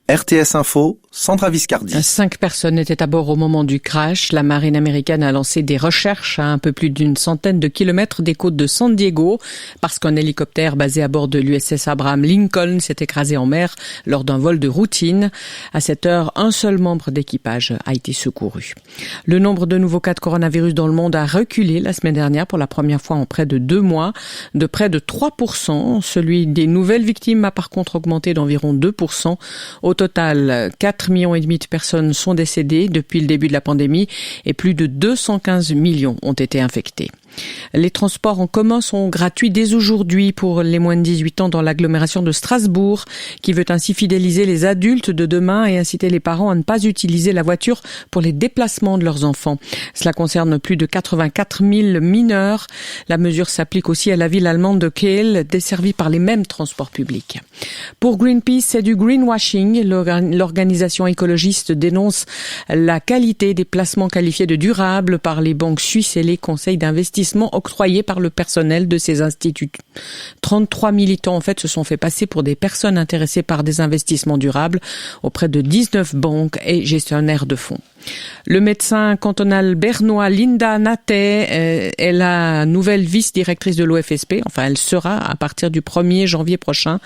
RTS Info, Sandra Viscardi. 5 personnes étaient à bord au moment du crash. La marine américaine a lancé des recherches à un peu plus d'une centaine de kilomètres des côtes de San Diego parce qu'un hélicoptère basé à bord de l'USS Abraham Lincoln s'est écrasé en mer lors d'un vol de routine. À cette heure, un seul membre d'équipage a été secouru. Le nombre de nouveaux cas de coronavirus dans le monde a reculé la semaine dernière pour la première fois en près de 2 mois, de près de 3%. Celui des nouvelles victimes a par contre augmenté d'environ 2%. Au total, 4,5 millions de personnes sont décédées depuis le début de la pandémie et plus de 215 millions ont été infectés. Les transports en commun sont gratuits dès aujourd'hui pour les moins de 18 ans dans l'agglomération de Strasbourg, qui veut ainsi fidéliser les adultes de demain et inciter les parents à ne pas utiliser la voiture pour les déplacements de leurs enfants. Cela concerne plus de 84 000 mineurs. La mesure s'applique aussi à la ville allemande de Kehl, desservie par les mêmes transports publics. Pour Greenpeace, c'est du greenwashing. L'organisation écologiste dénonce la qualité des placements qualifiés de durables par les banques suisses et les conseils d'investissement octroyés par le personnel de ces instituts. 33 militants, en fait, se sont fait passer pour des personnes intéressées par des investissements durables auprès de 19 banques et gestionnaires de fonds. Le médecin cantonal bernois Linda Natet est la nouvelle vice-directrice de l'OFSP. Enfin, elle sera à partir du 1er janvier prochain.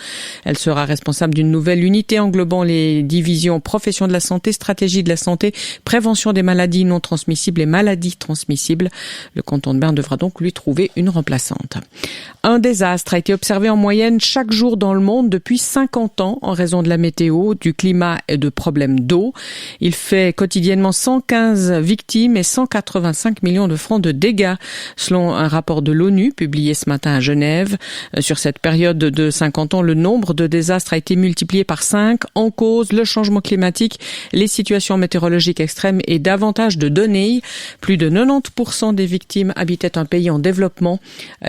Elle sera responsable d'une nouvelle unité englobant les divisions profession de la santé, stratégie de la santé, prévention des maladies non transmissibles et maladies transmissibles. Le canton de Berne devra donc lui trouver une remplaçante. Un désastre a été observé en moyenne chaque jour dans le monde depuis 50 ans en raison de la météo, du climat et de problèmes d'eau. Il fait quotidiennement 115 victimes et 185 millions de francs de dégâts, selon un rapport de l'ONU publié ce matin à Genève. Sur cette période de 50 ans, le nombre de désastres a été multiplié par 5, en cause le changement climatique, les situations météorologiques extrêmes et davantage de données. Plus de 90% des victimes habitaient un pays en développement.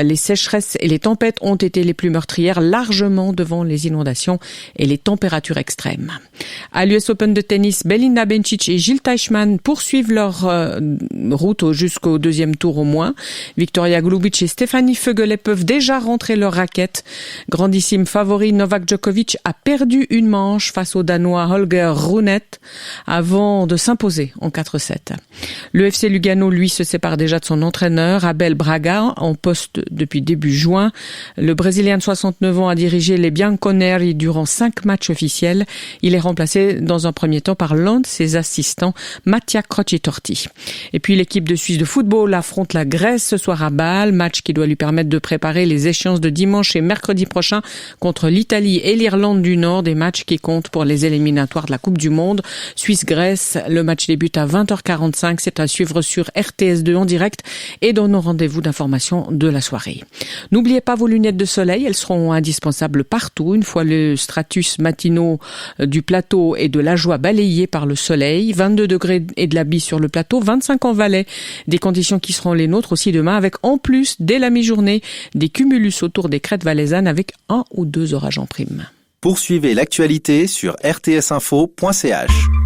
Les sécheresses et les tempêtes ont été les plus meurtrières, largement devant les inondations et les températures extrêmes. À l'US Open de tennis, Belinda Bencic et Jil Teichmann poursuivent leur route jusqu'au deuxième tour au moins. Victoria Golubic et Stéphanie Fögele peuvent déjà rentrer leur raquette. Grandissime favori, Novak Djokovic a perdu une manche face au Danois Holger Rune avant de s'imposer en 4-7. Le FC Lugano, lui, se sépare déjà de son entraîneur, Abel Braga, en poste depuis début juin. Le Brésilien de 69 ans a dirigé les Bianconeri durant 5 matchs officiels. Il est remplacé dans un premier temps par l'un de ses assistants, Mattia Crocitorti. Et puis l'équipe de Suisse de football affronte la Grèce ce soir à Bâle, match qui doit lui permettre de préparer les échéances de dimanche et mercredi prochain contre l'Italie et l'Irlande du Nord, des matchs qui comptent pour les éliminatoires de la Coupe du Monde. Suisse-Grèce, le match débute à 20h45, c'est à suivre sur RTS2 en direct et dans nos rendez-vous d'information de la soirée. N'oubliez pas vos lunettes de soleil, elles seront indispensables partout une fois le stratus matinaux du plateau et de la joie balayé par le soleil. 22 degrés et de la bise sur le plateau, 25 en Valais. Des conditions qui seront les nôtres aussi demain avec en plus, dès la mi-journée, des cumulus autour des crêtes valaisannes avec 1 ou 2 orages en prime. Poursuivez l'actualité sur rtsinfo.ch.